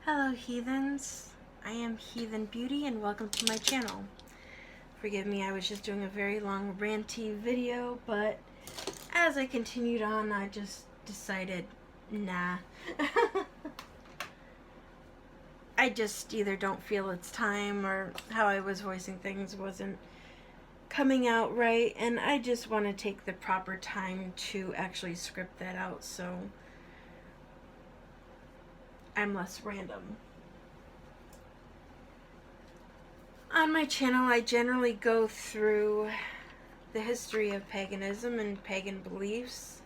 Hello heathens, I am Heathen Beauty and welcome to my channel. Forgive me, I was just doing a very long ranty video, but as I continued on I just decided, nah. I just either don't feel it's time or how I was voicing things wasn't coming out right, and I just want to take the proper time to actually script that out so I'm less random. On my channel, I generally go through the history of paganism and pagan beliefs,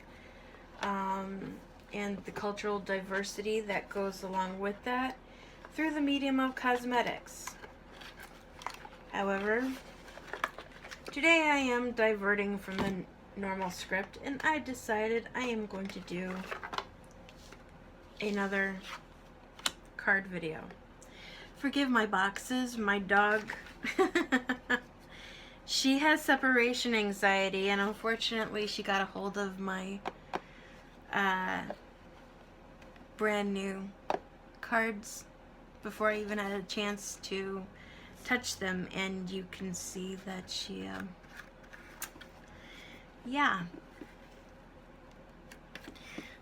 and the cultural diversity that goes along with that through the medium of cosmetics. However, today I am diverting from the normal script and I decided I am going to do another card video. Forgive my boxes, my dog. She has separation anxiety and unfortunately she got a hold of my brand new cards before I even had a chance to touch them, and you can see that she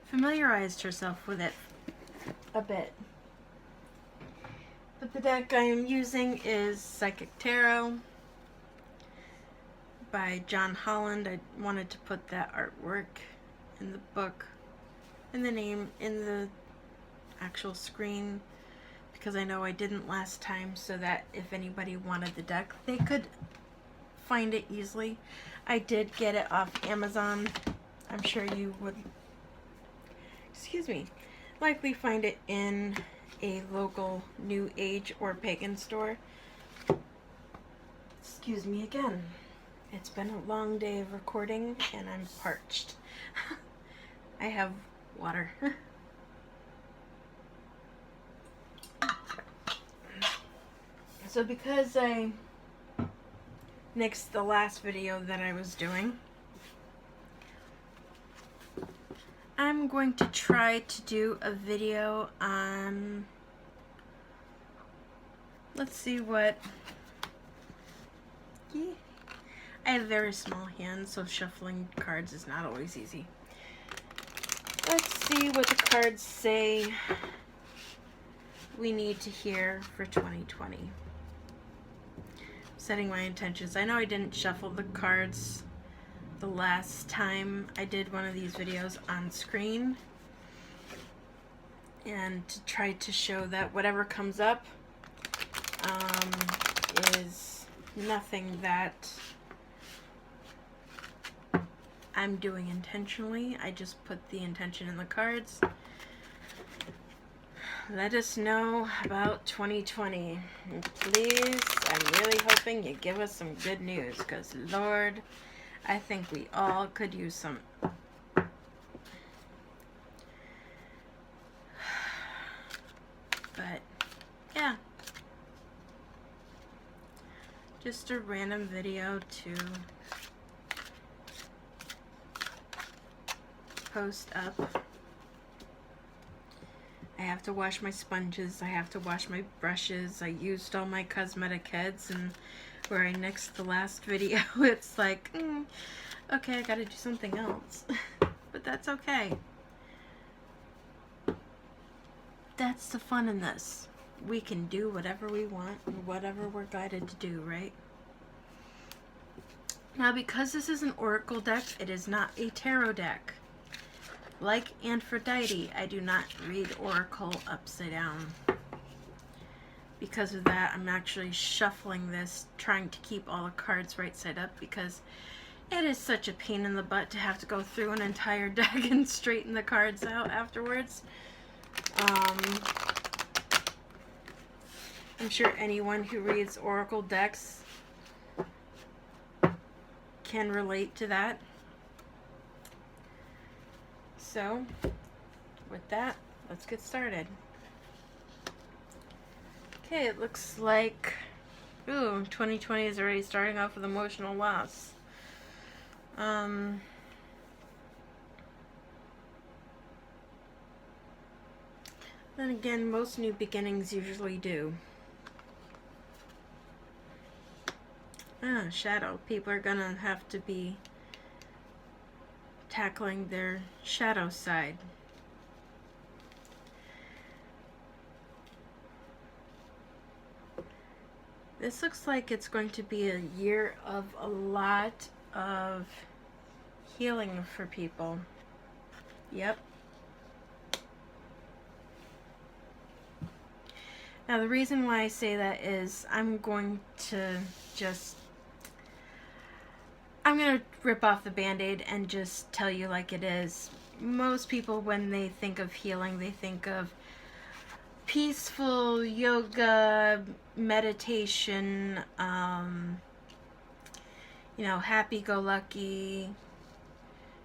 familiarized herself with it a bit. But the deck I am using is Psychic Tarot by John Holland. I wanted to put that artwork in the book, in the name, in the actual screen, because I know I didn't last time, so that if anybody wanted the deck, they could find it easily. I did get it off Amazon. I'm sure you would, likely find it in a local New Age or pagan store. Excuse me again. It's been a long day of recording and I'm parched. I have water. So because I nixed the last video that I was doing, I'm going to try to do a video on, let's see what, I have very small hands, so shuffling cards is not always easy. Let's see what the cards say we need to hear for 2020. Setting my intentions. I know I didn't shuffle the cards the last time I did one of these videos on screen, and to try to show that whatever comes up is nothing that I'm doing intentionally. I just put the intention in the cards. Let us know about 2020. And please, I'm really hoping you give us some good news, because Lord, I think we all could use some. But, yeah. Just a random video to post up. I have to wash my sponges, I have to wash my brushes, I used all my cosmetic heads, and where I nixed the last video, it's like, okay, I gotta do something else. But that's okay. That's the fun in this. We can do whatever we want, whatever we're guided to do, right? Now, because this is an oracle deck, it is not a tarot deck. Like Aphrodite, I do not read oracle upside down. Because of that, I'm actually shuffling this, trying to keep all the cards right side up, because it is such a pain in the butt to have to go through an entire deck and straighten the cards out afterwards. I'm sure anyone who reads oracle decks can relate to that. So, with that, let's get started. Okay, it looks like, 2020 is already starting off with emotional loss. Then again, most new beginnings usually do. Shadow. People are gonna have to be tackling their shadow side. This looks like it's going to be a year of a lot of healing for people. Yep. Now the reason why I say that is I'm going to rip off the band-aid and just tell you like it is. Most people, when they think of healing, they think of peaceful yoga, meditation, happy-go-lucky,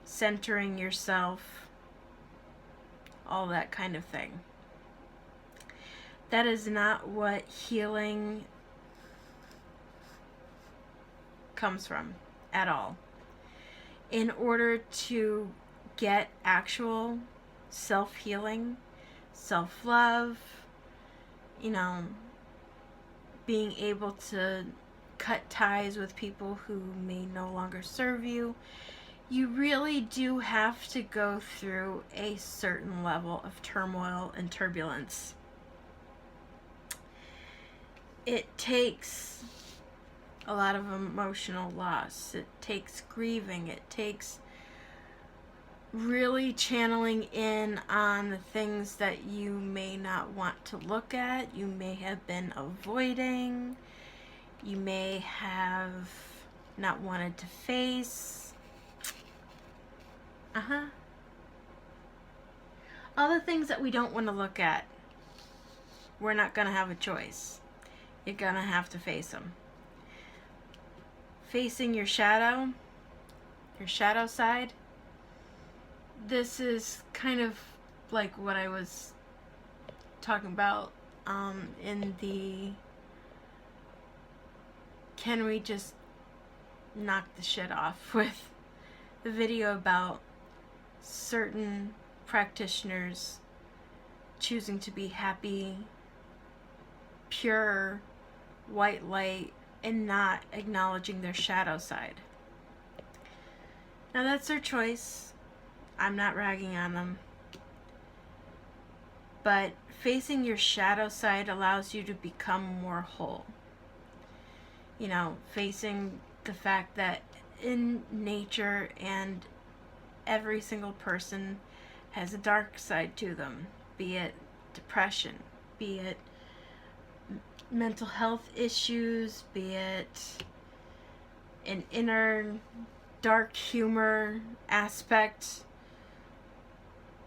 centering yourself, all that kind of thing. That is not what healing comes from at all. In order to get actual self-healing, self-love, being able to cut ties with people who may no longer serve you, you really do have to go through a certain level of turmoil and turbulence. It takes a lot of emotional loss. It takes grieving. It takes really channeling in on the things that you may not want to look at, you may have been avoiding, you may have not wanted to face. All the things that we don't want to look at, we're not going to have a choice. You're going to have to face them. Facing your shadow side, this is kind of like what I was talking about in the can we just knock the shit off with the video about certain practitioners choosing to be happy, pure, white light, and not acknowledging their shadow side. Now that's their choice. I'm not ragging on them. But facing your shadow side allows you to become more whole. Facing the fact that in nature and every single person has a dark side to them, be it depression, be it mental health issues, be it an inner dark humor aspect.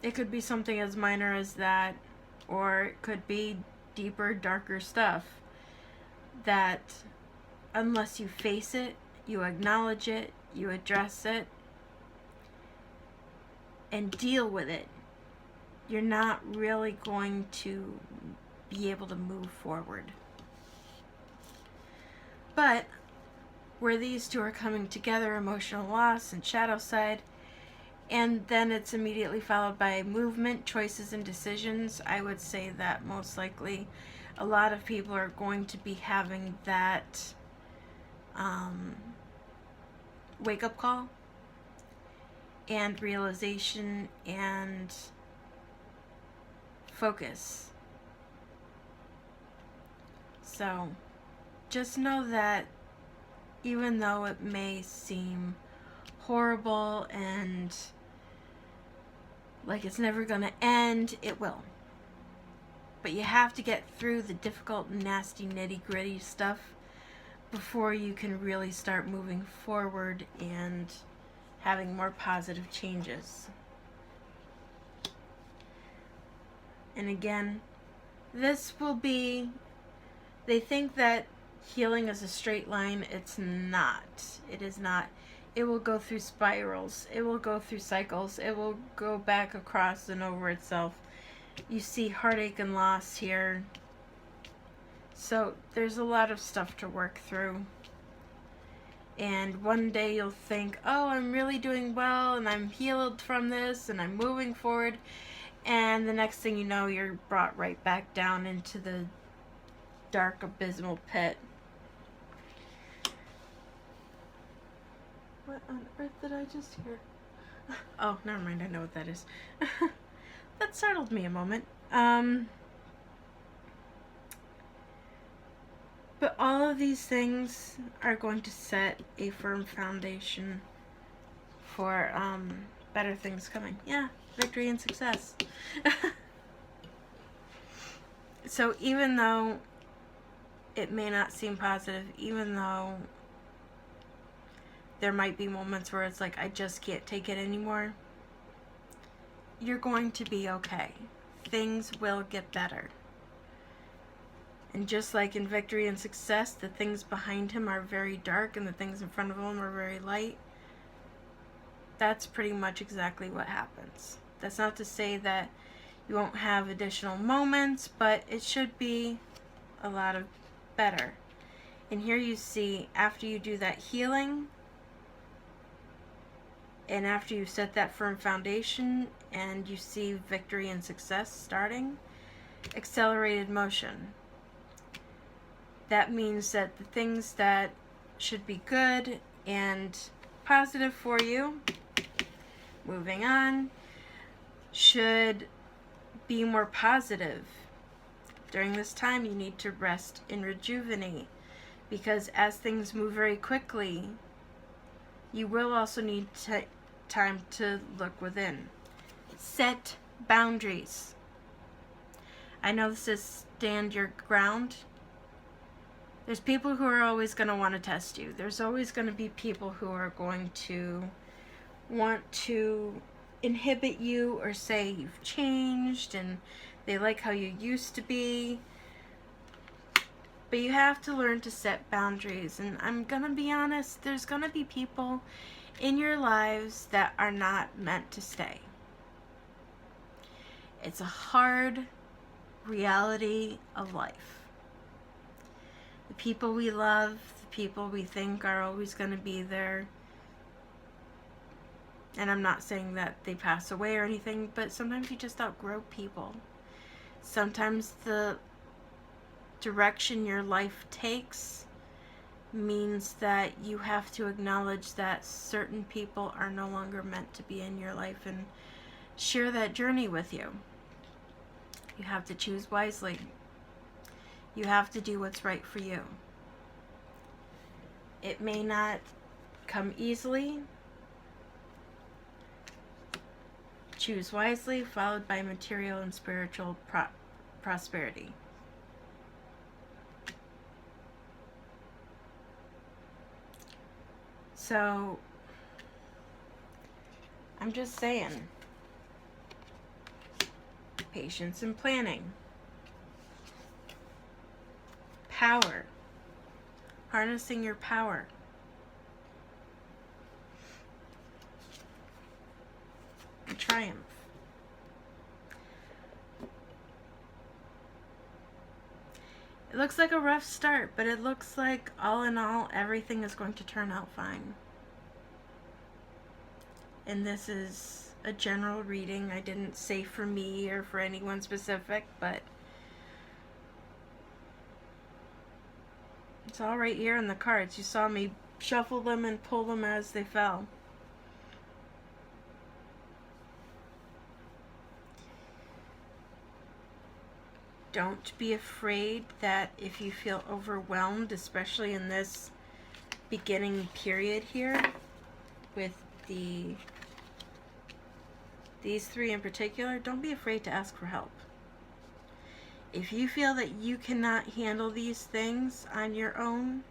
It could be something as minor as that, or it could be deeper, darker stuff that unless you face it, you acknowledge it, you address it, and deal with it, you're not really going to be able to move forward. But where these two are coming together, emotional loss and shadow side, and then it's immediately followed by movement, choices, and decisions, I would say that most likely a lot of people are going to be having that wake-up call and realization and focus. So just know that even though it may seem horrible and like it's never gonna end, it will. But you have to get through the difficult, nasty, nitty-gritty stuff before you can really start moving forward and having more positive changes. And again, this will be, they think that healing is a straight line. It's not. It is not. It will go through spirals. It will go through cycles. It will go back across and over itself. You see heartache and loss here. So there's a lot of stuff to work through. And one day you'll think, oh, I'm really doing well and I'm healed from this and I'm moving forward. And the next thing you know, you're brought right back down into the dark, abysmal pit. What on earth did I just hear? Oh, never mind, I know what that is. That startled me a moment. But all of these things are going to set a firm foundation for better things coming. Yeah, victory and success. So even though it may not seem positive, even though there might be moments where it's like, I just can't take it anymore, you're going to be okay. Things will get better. And just like in victory and success, the things behind him are very dark and the things in front of him are very light. That's pretty much exactly what happens. That's not to say that you won't have additional moments, but it should be a lot of better. And here you see, after you do that healing, and after you set that firm foundation, and you see victory and success starting, accelerated motion. That means that the things that should be good and positive for you, moving on, should be more positive. During this time, you need to rest and rejuvenate, because as things move very quickly, you will also need time to look within. Set boundaries. I know this is stand your ground. There's people who are always going to want to test you. There's always going to be people who are going to want to inhibit you or say you've changed and they like how you used to be. But you have to learn to set boundaries. And I'm going to be honest, there's going to be people in your lives that are not meant to stay. It's a hard reality of life. The people we love, the people we think are always going to be there. And I'm not saying that they pass away or anything, but sometimes you just outgrow people. Sometimes the direction your life takes means that you have to acknowledge that certain people are no longer meant to be in your life and share that journey with you. You have to choose wisely. You have to do what's right for you. It may not come easily. Choose wisely, followed by material and spiritual prosperity. So, I'm just saying, patience and planning. Power. Harnessing your power. And triumph. It looks like a rough start, but it looks like all in all, everything is going to turn out fine. And this is a general reading. I didn't say for me or for anyone specific, but it's all right here in the cards. You saw me shuffle them and pull them as they fell. Don't be afraid that if you feel overwhelmed, especially in this beginning period here with these three in particular, don't be afraid to ask for help. If you feel that you cannot handle these things on your own,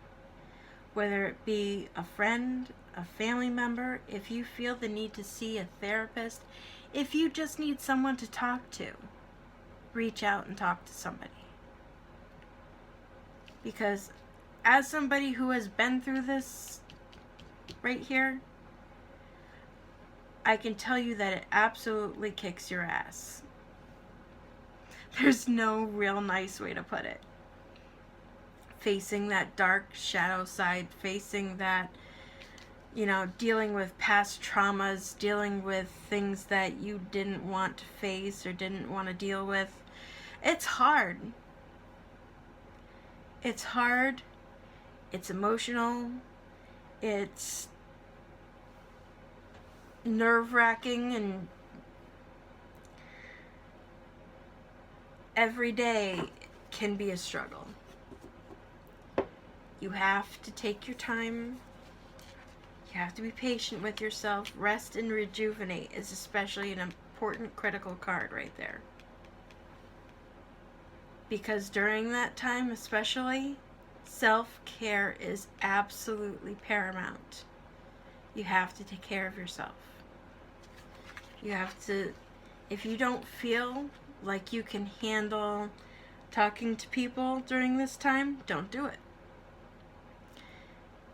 whether it be a friend, a family member, if you feel the need to see a therapist, if you just need someone to talk to, reach out and talk to somebody. Because as somebody who has been through this right here, I can tell you that it absolutely kicks your ass. There's no real nice way to put it. Facing that dark shadow side, facing that, you know, dealing with past traumas, dealing with things that you didn't want to face or didn't want to deal with. It's hard. It's hard. It's emotional. It's nerve-wracking, and every day can be a struggle. You have to take your time. You have to be patient with yourself. Rest and rejuvenate is especially an important critical card right there. Because during that time especially, self-care is absolutely paramount. You have to take care of yourself. You have to, if you don't feel like you can handle talking to people during this time, don't do it.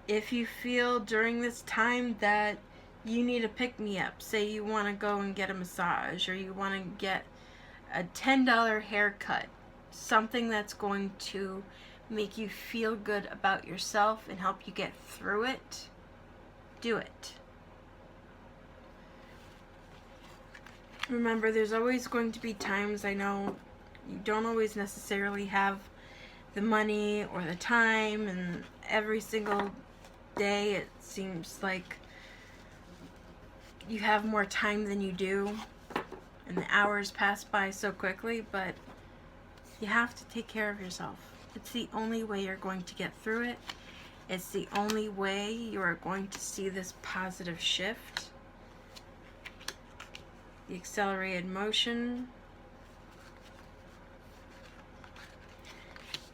If you feel during this time that you need a pick-me-up, say you want to go and get a massage, or you want to get a $10 haircut, something that's going to make you feel good about yourself and help you get through it, do it. Remember, there's always going to be times, I know you don't always necessarily have the money or the time, and every single day it seems like you have more time than you do, and the hours pass by so quickly, but you have to take care of yourself. It's the only way you're going to get through it. It's the only way you are going to see this positive shift. The accelerated motion.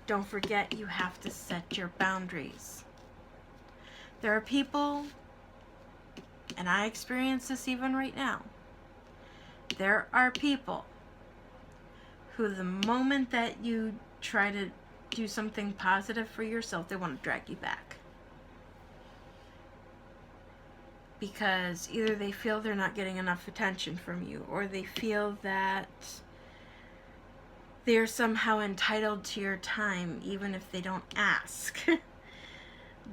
Don't forget, you have to set your boundaries. There are people, and I experience this even right now, there are people who the moment that you try to do something positive for yourself, they want to drag you back. Because either they feel they're not getting enough attention from you, or they feel that they're somehow entitled to your time even if they don't ask.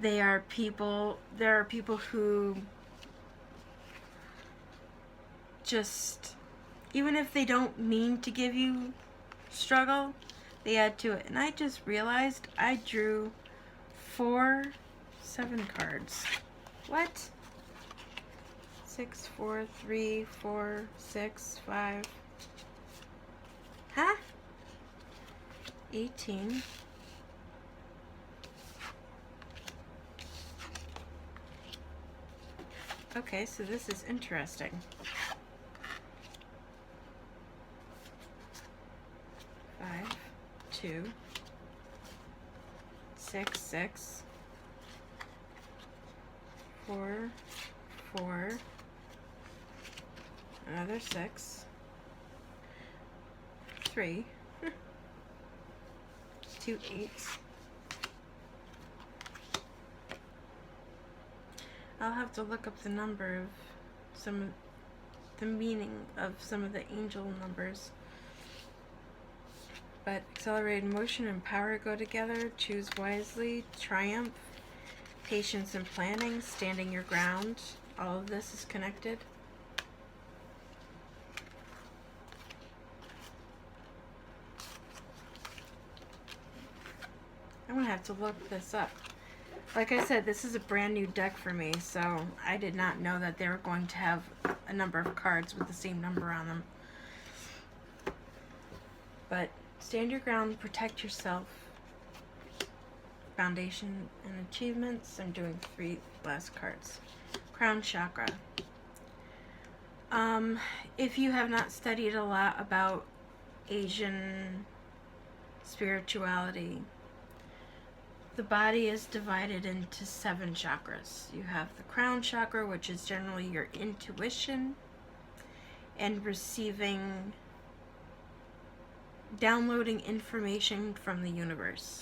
There are people who just, even if they don't mean to give you struggle, they add to it. And I just realized I drew 7 cards. What? 6, 4, 3, 4, 6, 5. Huh? 18. Okay, so this is interesting. 5, 2, 6, 6, 4, 4, another 6, 3, 2 8s. I'll have to look up the number of the meaning of some of the angel numbers. But accelerated motion and power go together. Choose wisely. Triumph. Patience and planning. Standing your ground. All of this is connected. I'm going to have to look this up. Like I said, this is a brand new deck for me, so I did not know that they were going to have a number of cards with the same number on them. But stand your ground, protect yourself. Foundation and achievements. I'm doing 3 last cards. Crown chakra. If you have not studied a lot about Asian spirituality, the body is divided into 7 chakras. You have the crown chakra, which is generally your intuition and receiving, downloading information from the universe.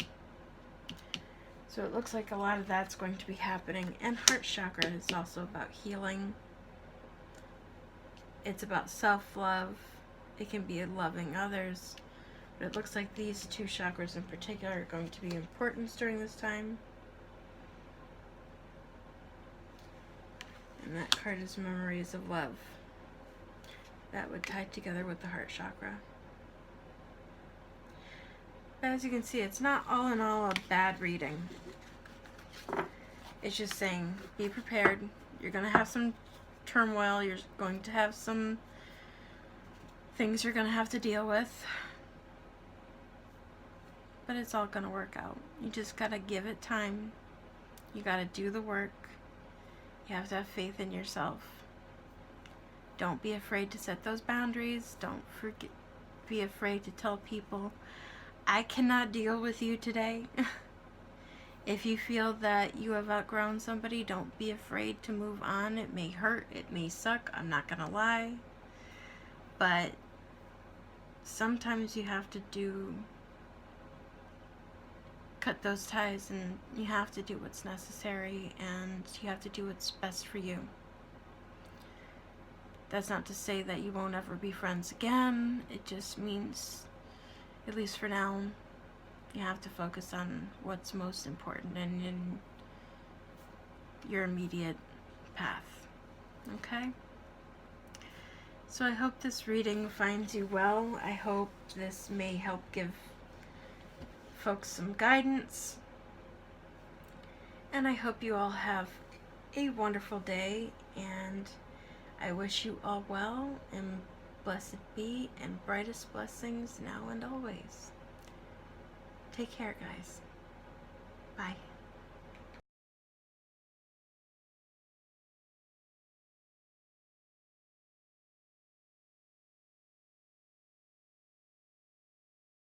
So it looks like a lot of that's going to be happening. And heart chakra is also about healing. It's about self-love. It can be loving others. But it looks like these 2 chakras in particular are going to be important during this time. And that card is Memories of Love. That would tie together with the heart chakra. But as you can see, it's not all in all a bad reading. It's just saying, be prepared. You're going to have some turmoil. You're going to have some things you're going to have to deal with. But it's all going to work out. You just got to give it time. You got to do the work. You have to have faith in yourself. Don't be afraid to set those boundaries. Don't be afraid to tell people, I cannot deal with you today. If you feel that you have outgrown somebody, don't be afraid to move on. It may hurt. It may suck. I'm not going to lie. But sometimes you have to cut those ties, and you have to do what's necessary, and you have to do what's best for you. That's not to say that you won't ever be friends again. It just means, at least for now, you have to focus on what's most important and in your immediate path. Okay? So I hope this reading finds you well. I hope this may help give folks some guidance. And I hope you all have a wonderful day, and I wish you all well, and blessed be, and brightest blessings now and always. Take care, guys. Bye.